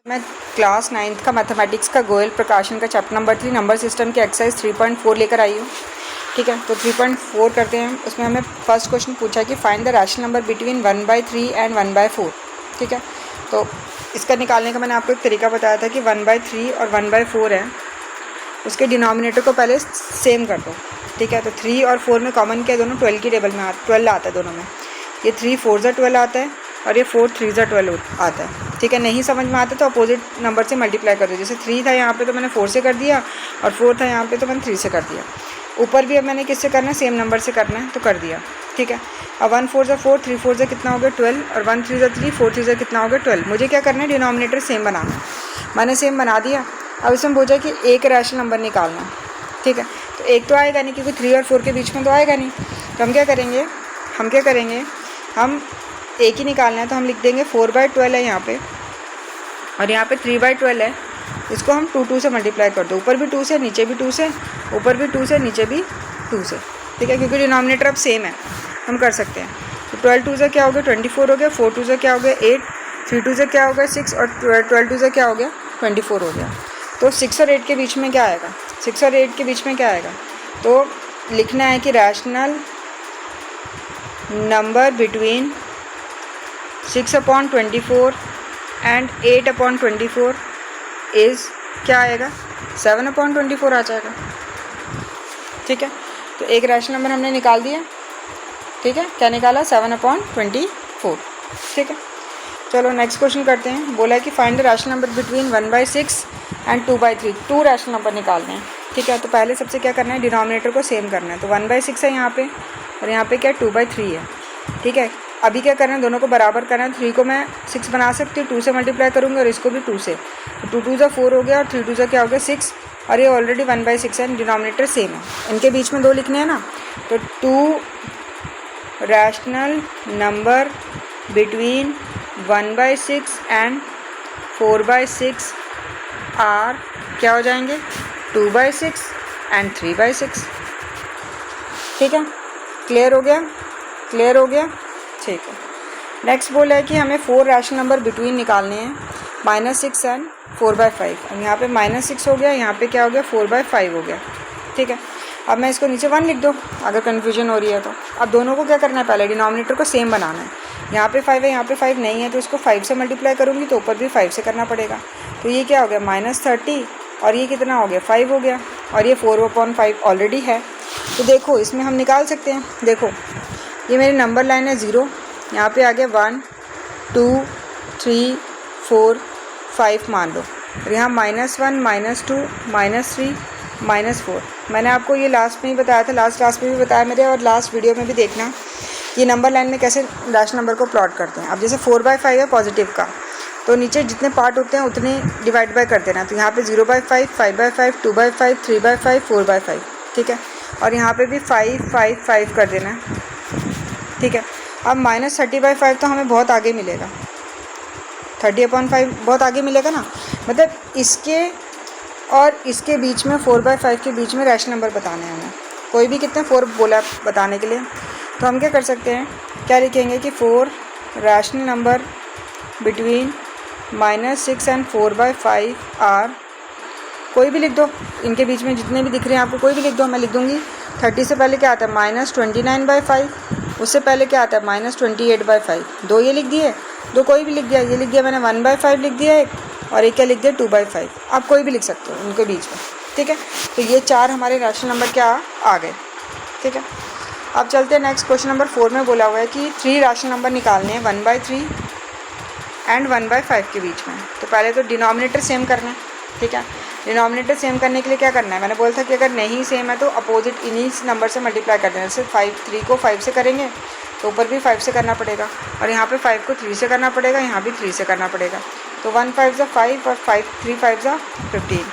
मैं class 9th का mathematics का गोयल प्रकाशन का चैप्टर नंबर 3 नंबर सिस्टम की एक्सरसाइज 3.4 लेकर आई हूँ। ठीक है, तो 3.4 करते हैं। उसमें हमें फर्स्ट क्वेश्चन पूछा कि find the rational number between 1/3 and 1/4। ठीक है, तो इसका निकालने का मैंने आपको एक तरीका बताया था कि 1/3 और 1/4 है, उसके डिनोमिनेटर को पहले सेम कर दो। ठीक है, तो 3 और 4 में कॉमन क्या है, दोनों 12 की टेबल में 12 आता है दोनों में। ये 3 4 ज़ा 12 आता है और ये 4 3 ज़ा 12 आता है। ठीक है, नहीं समझ में आता तो अपोजिट नंबर से मल्टीप्लाई कर दो। जैसे 3 था यहाँ पे तो मैंने 4 से कर दिया और 4 था यहाँ पे तो मैंने 3 से कर दिया। ऊपर भी अब मैंने किससे करना है, सेम नंबर से करना है तो कर दिया। ठीक है, अब 1 4 ज़ा 4, 3 4 ज़ा कितना हो गया 12 और 1 3 ज़ा 3, 4 3 ज़ा कितना हो गया 12। मुझे क्या करना है, डिनोमिनेटर सेम बनाना है। मैंने सेम बना दिया। अब इसमें बोला कि एक रैशनल नंबर निकालना है। ठीक है, तो एक तो आएगा नहीं क्योंकि 3 और 4 के बीच में तो आएगा नहीं। तो हम क्या करेंगे, हम एक ही निकालना है तो हम लिख देंगे 4/12 है यहाँ पे और यहाँ पे 3/12 है। इसको हम 2 से मल्टीप्लाई कर दो। ऊपर भी 2 से, नीचे भी 2 से, ऊपर भी 2 से, नीचे भी 2 से। ठीक है, क्योंकि डिनोमिनेटर अब सेम है, हम कर सकते हैं। तो 12 2 से क्या हो गया 24 हो गया, 4 2 से क्या हो गया 8, 3 2 से क्या हो गया 6 और 12 2 से क्या हो गया 24 हो गया। तो 6 और 8 के बीच में क्या आएगा, 6 और 8 के बीच में क्या आएगा, तो लिखना है कि rational number between 6/24 and 8/24 is क्या आएगा 7/24 आ जाएगा। ठीक है, तो एक रैशनल नंबर हमने निकाल दिया। ठीक है, क्या निकाला 7/24। ठीक है, चलो नेक्स्ट क्वेश्चन करते हैं। बोला है कि find the rational number between 1/6 and 2/3। 2 rational number निकालने हैं। ठीक है, तो पहले सबसे क्या करना है, डिनोमिनेटर को सेम करना है। तो 1/6 है यहाँ पे और यहाँ पे क्या 2/3 है। ठीक है, अभी क्या करना है, दोनों को बराबर करना है। 3 को मैं 6 बना सकती हूँ, 2 से मल्टीप्लाई करूँगी और इसको भी 2 से। तो 2 2 ज़ा 4 हो गया और 3 2 ज़ा क्या हो गया 6 और ये ऑलरेडी 1/6 है, डिनोमिनेटर सेम है। इनके बीच में 2 लिखने हैं ना, तो 2 rational number between 1/6 and 4/6 are क्या हो जाएंगे 2/6 एंड 3/6। ठीक है, क्लियर हो गया। ठीक है, नेक्स्ट बोला है कि हमें 4 रैशनल नंबर बिटवीन निकालने हैं -6 एंड 4/5। अब यहाँ पे -6 हो गया, यहाँ पे क्या हो गया 4/5 हो गया। ठीक है, अब मैं इसको नीचे 1 लिख दो अगर कन्फ्यूजन हो रही है तो। अब दोनों को क्या करना है, पहले डिनोमिनेटर को सेम बनाना है। यहाँ पे 5 है, यहाँ पे 5 नहीं है, तो इसको 5 से मल्टीप्लाई करूँगी तो ऊपर भी 5 से करना पड़ेगा। तो ये क्या हो गया -30 और ये कितना हो गया 5 हो गया और ये 4/5 ऑलरेडी है। तो देखो इसमें हम निकाल सकते हैं। देखो ये मेरी नंबर लाइन है 0, यहाँ पे आ गया 1 2 3 4 5 मान लो, और यहाँ -1 -2 -3 -4। मैंने आपको ये लास्ट में ही बताया था, लास्ट क्लास में भी बताया मेरे, और लास्ट वीडियो में भी देखना ये नंबर लाइन में कैसे रैशनल नंबर को प्लॉट करते हैं। अब जैसे 4/5 है पॉजिटिव का, तो नीचे जितने पार्ट होते हैं उतने डिवाइड बाय कर देना। तो यहाँ पे 0/5 5/5 2/5 3/5 4/5। ठीक है, और यहाँ पे भी 5 5 5 कर देना है। ठीक है, अब -30/5 तो हमें बहुत आगे मिलेगा, 30/5 बहुत आगे मिलेगा ना। मतलब इसके और इसके बीच में 4/5 के बीच में रैशनल नंबर बताने हैं हमें। कोई भी कितने 4 बोला बताने के लिए, तो हम क्या कर सकते हैं, क्या लिखेंगे कि 4 rational number between -6 and 4/5 are, कोई भी लिख दो, इनके बीच में जितने भी दिख रहे हैं आपको कोई भी लिख दो। मैं लिख दूँगी 30 से पहले क्या आता है -29/5, उससे पहले क्या आता है -28/5। 2 ये लिख दिए, 2 कोई भी लिख दिया, ये लिख दिया मैंने 1/5 लिख दिया एक, और एक क्या लिख दिया 2/5। आप कोई भी लिख सकते हो उनके बीच में। ठीक है, तो ये 4 हमारे रैशनल नंबर क्या आ गए। ठीक है, अब चलते हैं नेक्स्ट क्वेश्चन नंबर 4 में बोला हुआ है कि 3 रैशनल नंबर निकालने हैं 1/3 एंड 1/5 के बीच में। तो पहले तो डिनोमिनेटर सेम करना है। ठीक है, डिनोमिनेटर सेम करने के लिए क्या करना है, मैंने बोला था कि अगर नहीं सेम है तो अपोजिट इन्हीं नंबर से मल्टीप्लाई कर देना। जैसे 3 को 5 से करेंगे तो ऊपर भी 5 से करना पड़ेगा, और यहाँ पे 5 को 3 से करना पड़ेगा, यहाँ भी 3 से करना पड़ेगा। तो 1 5 ज़ा 5 और 3 5 ज़ा 15,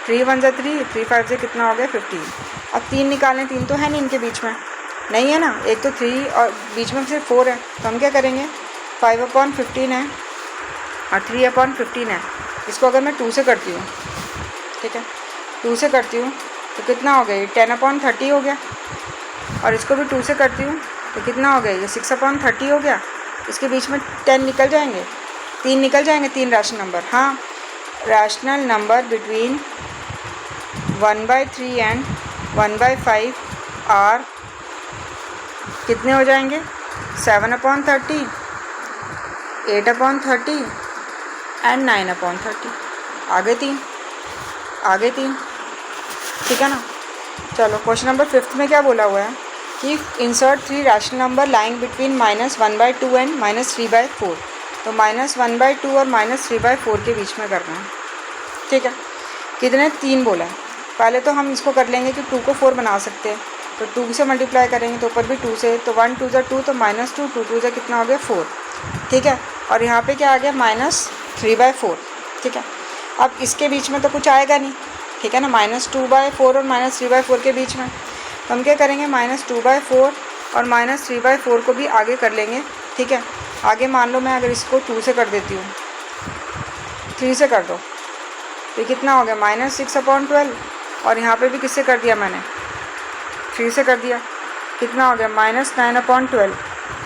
3 1 ज़ा 3, 3 5 ज़ा कितना हो गया 15। अब 3 निकालने, 3 तो है नहीं इनके बीच में, नहीं है ना, एक तो 3 और बीच में सिर्फ 4 है। तो हम क्या करेंगे 5/15 है और 3/15 है। इसको अगर मैं 2 से करती हूँ, ठीक है 2 से करती हूँ तो कितना हो गया, ये 10/30 हो गया, और इसको भी 2 से करती हूँ तो कितना हो गया, ये 6/30 हो गया। इसके बीच में 10 निकल जाएंगे, 3 निकल जाएंगे, 3 रैशनल नंबर। हाँ, rational number between 1/3 and 1/5 are कितने हो जाएंगे? 7/30, 8/30 एंड 9/30। आगे तीन, ठीक है ना। चलो क्वेश्चन नंबर 5 में क्या बोला हुआ है कि insert 3 rational number lying between -1/2 and -3/4। तो -1/2 और -3/4 के बीच में करना है, ठीक है। कितने? 3 बोला है। पहले तो हम इसको कर लेंगे कि 2 को 4 बना सकते हैं, तो 2 से मल्टीप्लाई करेंगे तो ऊपर भी 2 से, तो 1 2 2 तो -2, 2 2 कितना हो गया? 4, ठीक है। और यहाँ पे क्या आ गया? -3/4, ठीक है। अब इसके बीच में तो कुछ आएगा नहीं, ठीक है ना, -2/4 और -3/4 के बीच में। तो हम क्या करेंगे? -2/4 और -3/4 को भी आगे कर लेंगे, ठीक है। आगे मान लो मैं अगर इसको 2 से कर देती हूँ, 3 से कर दो, तो कितना हो गया? -6/12। और यहाँ पे भी किससे कर दिया मैंने? 3 से कर दिया, कितना हो गया? -9/12।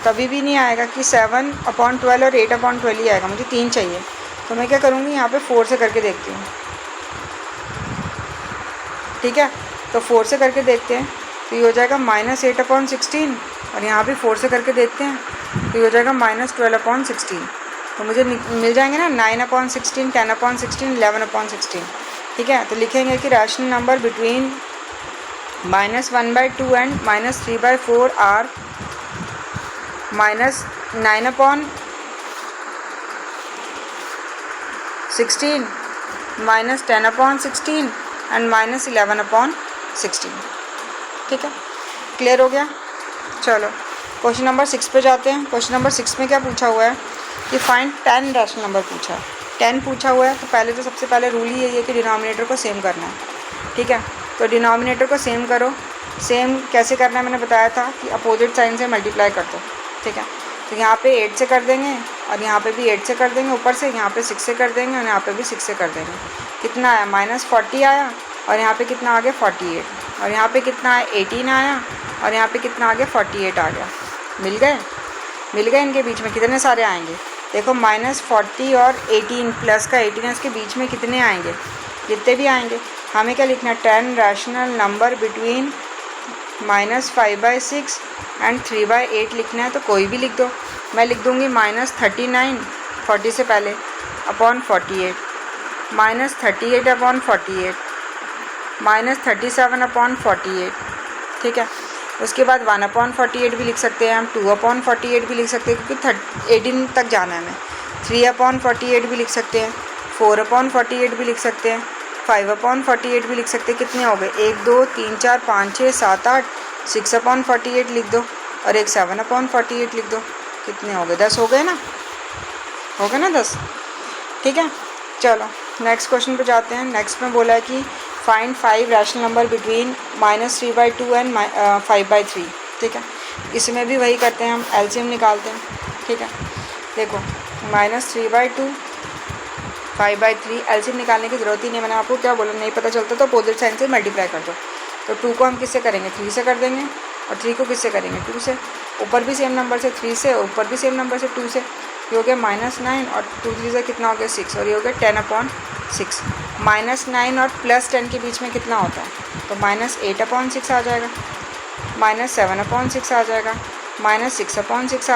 तभी भी नहीं आएगा कि 7/12 और 8/12 ही आएगा, मुझे 3 चाहिए। तो मैं क्या करूँगी? यहाँ पे 4 से करके देखती हूँ, ठीक है। तो 4 से करके देखते हैं, तो ये हो जाएगा -8/16। और यहाँ भी 4 से करके देखते हैं, तो ये हो जाएगा -12/16। तो मुझे मिल जाएंगे ना 9/16, 10/16, 11/16, ठीक है। तो लिखेंगे कि rational number between -1/2 and -3/4 are -9/16, -10/16 and -11/16, ठीक है। क्लियर हो गया? चलो क्वेश्चन नंबर 6 पे जाते हैं। क्वेश्चन नंबर 6 में क्या पूछा हुआ है कि फाइंड 10 रैशनल नंबर पूछा है। 10 पूछा हुआ है, तो पहले तो सबसे पहले रूल ही यही है कि डिनोमिनेटर को सेम करना है, ठीक है। तो डिनोमिनेटर को सेम करो। सेम कैसे करना है मैंने बताया था कि अपोजिट साइन से मल्टीप्लाई कर दो, ठीक है। तो यहाँ पे 8 से कर देंगे और यहाँ पे भी 8 से कर देंगे, ऊपर से यहाँ पे 6 से कर देंगे और यहाँ पे भी 6 से कर देंगे। कितना आया? -40 आया। और यहाँ पे कितना आ गया? 48। और यहाँ पे कितना आया? 18 आया। और यहाँ पे कितना आ गया? 48 आ गया। मिल गए इनके बीच में कितने सारे आएंगे? देखो -40 और 18 प्लस का 18 के बीच में कितने आएंगे? जितने भी आएंगे। हमें क्या लिखना है? 10 रैशनल नंबर बिटवीन -5/6 एंड 3/8 लिखना है। तो कोई भी लिख दो। मैं लिख दूँगी -39 40 से पहले /48, -38/48, -37/48, ठीक है। उसके बाद 1/48 भी लिख सकते हैं हम, 2/48 भी लिख सकते हैं क्योंकि 18 तक जाना है हमें। 3/48 भी लिख सकते हैं, 4/48 भी लिख सकते हैं, 5/48 भी लिख सकते हैं। कितने हो गए? 1 2 3 4 5 6 7 8, 6/48 लिख दो और एक 7/48 लिख दो। कितने हो गए? 10 हो गए ना? 10, ठीक है। चलो नेक्स्ट क्वेश्चन पे जाते हैं। नेक्स्ट में बोला है कि find 5 rational number between -3/2 and 5/3, ठीक है। इसमें भी वही करते हैं, हम एलसीएम निकालते हैं, ठीक है। देखो -3/2 5/3 एलसीएम निकालने की ज़रूरत ही नहीं। मैंने आपको क्या बोला? नहीं पता चलता तो अपोजिट साइन से मल्टीप्लाई कर दो। तो 2 को हम किससे करेंगे? 3 से कर देंगे। और 3 को किससे करेंगे? 2 से। ऊपर भी सेम नंबर से 3 से, ऊपर भी सेम नंबर से 2 से। ये हो गया -9 और 2 3 से कितना हो गया? 6। और ये हो गया 10/6। -9 और +10 के बीच में कितना होता है? तो -8/6 आ जाएगा, -7/6 आ जाएगा, -6/6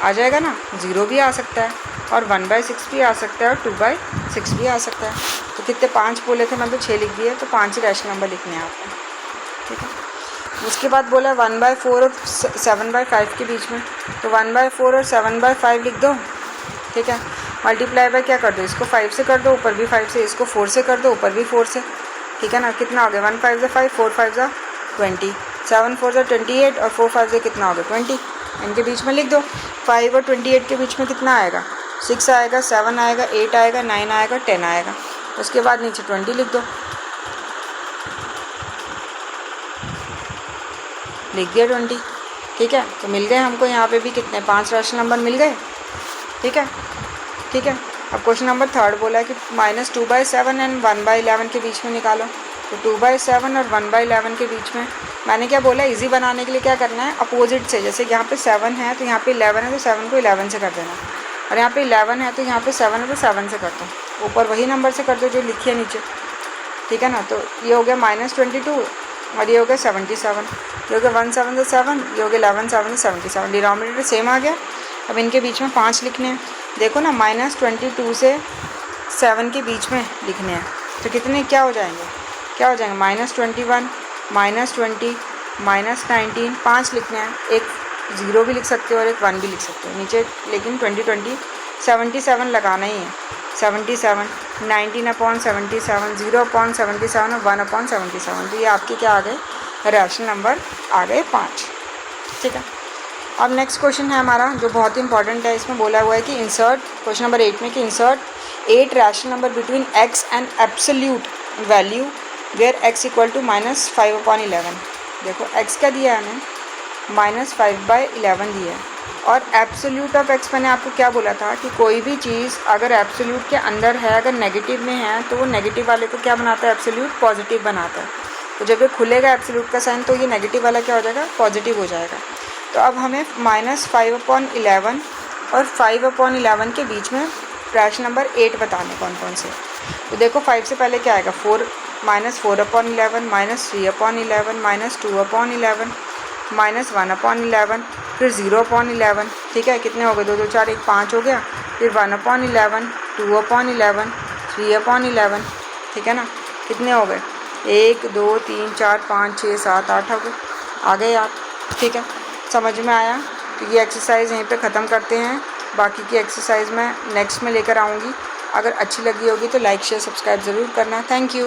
आ जाएगा ना। 0 भी आ सकता है और 1/6 भी आ सकता है और 2/6 भी आ सकता है। तो कितने? 5 बोले थे, मैं तो 6 लिख दिए। तो 5 ही रैशनल नंबर लिखने हैं आपको, ठीक है। उसके बाद बोला 1/4 और 7/5 के बीच में। तो 1/4 और 7/5 लिख दो, ठीक है। मल्टीप्लाई बाय क्या कर दो? इसको 5 से कर दो, ऊपर भी 5 से। इसको 4 से कर दो, ऊपर भी 4 से, ठीक है ना। कितना हो गया? 1 5 = 5, 4 5 = 20, 7 4 = 28 और 4 5 से कितना हो गया? 20। इनके बीच में लिख दो। 5 और 28 के बीच में कितना आएगा? 6 आएगा, 7 आएगा, 8 आएगा, 9 आएगा, 10 आएगा। उसके बाद नीचे 20 लिख दो। लिख दिया 20, ठीक है। तो मिल गए हमको यहाँ पे भी कितने? 5 रैशनल नंबर मिल गए, ठीक है। अब क्वेश्चन नंबर 3 बोला है कि -2/7 एंड 1/11 के बीच में निकालो। तो 2/7 और 1/11 के बीच में मैंने क्या बोला? इजी बनाने के लिए क्या करना है? अपोजिट से। जैसे यहाँ पे 7 है तो यहाँ पे 11 है, तो 7 को 11 से कर देना। और यहाँ पे 11 है तो यहाँ पे 7 है तो 7 से कर दो। ऊपर वही नंबर से कर दो जो लिखिए नीचे, ठीक है ना। तो ये हो गया -22 और ये हो गया 77, ये हो गया 1 7 7, ये हो गया 11 7 77, डिनोमिनेटर सेम आ गया। अब इनके बीच में 5 लिखने हैं, देखो ना -22 से 7 के बीच में लिखने हैं, तो कितने क्या हो जाएंगे, क्या हो जाएंगे -21 -20 -19, 5 लिखने हैं, एक 0 भी लिख सकते हो और एक 1 भी लिख सकते हो नीचे, लेकिन 20 77 लगाना ही है, 77 19/77, 0/77 और 1/77, तो ये आपके क्या आ गए, रैशनल नंबर आ गए 5, ठीक है। अब नेक्स्ट क्वेश्चन है हमारा जो बहुत ही इंपॉर्टेंट है, इसमें बोला हुआ है कि इंसर्ट, क्वेश्चन नंबर 8 में कि insert 8 rational number between x and absolute value where x equal to -5/11। देखो x क्या दिया है हमें, -5/11 दिया है, और एब्सोल्यूट ऑफ x मैंने आपको क्या बोला था कि कोई भी चीज़ अगर एब्सोल्यूट के अंदर है, अगर नेगेटिव में है, तो वो नेगेटिव वाले को क्या बनाता है, एब्सोल्यूट पॉजिटिव बनाता है। तो जब ये खुलेगा एब्सोल्यूट का साइन, तो ये नेगेटिव वाला क्या हो जाएगा, पॉजिटिव हो जाएगा। तो अब हमें -5/11 और 5/11 के बीच में रैशनल नंबर 8 बताने कौन कौन से। तो देखो 5 से पहले क्या आएगा, -4/11 -3/11 -2/11 -1/11 फिर 0/11, ठीक है। कितने हो गए, 2 2 4 1 5 हो गया, फिर 1/11 2/11 3/11, ठीक है ना। कितने हो गए, 1 2 3 4 5 6 7 8 हो गए, आ गए आप, ठीक है। समझ में आया। तो ये एक्सरसाइज यहीं पे ख़त्म करते हैं, बाकी की एक्सरसाइज मैं नेक्स्ट में लेकर आऊँगी। अगर अच्छी लगी होगी तो लाइक शेयर सब्सक्राइब ज़रूर करना। Thank you.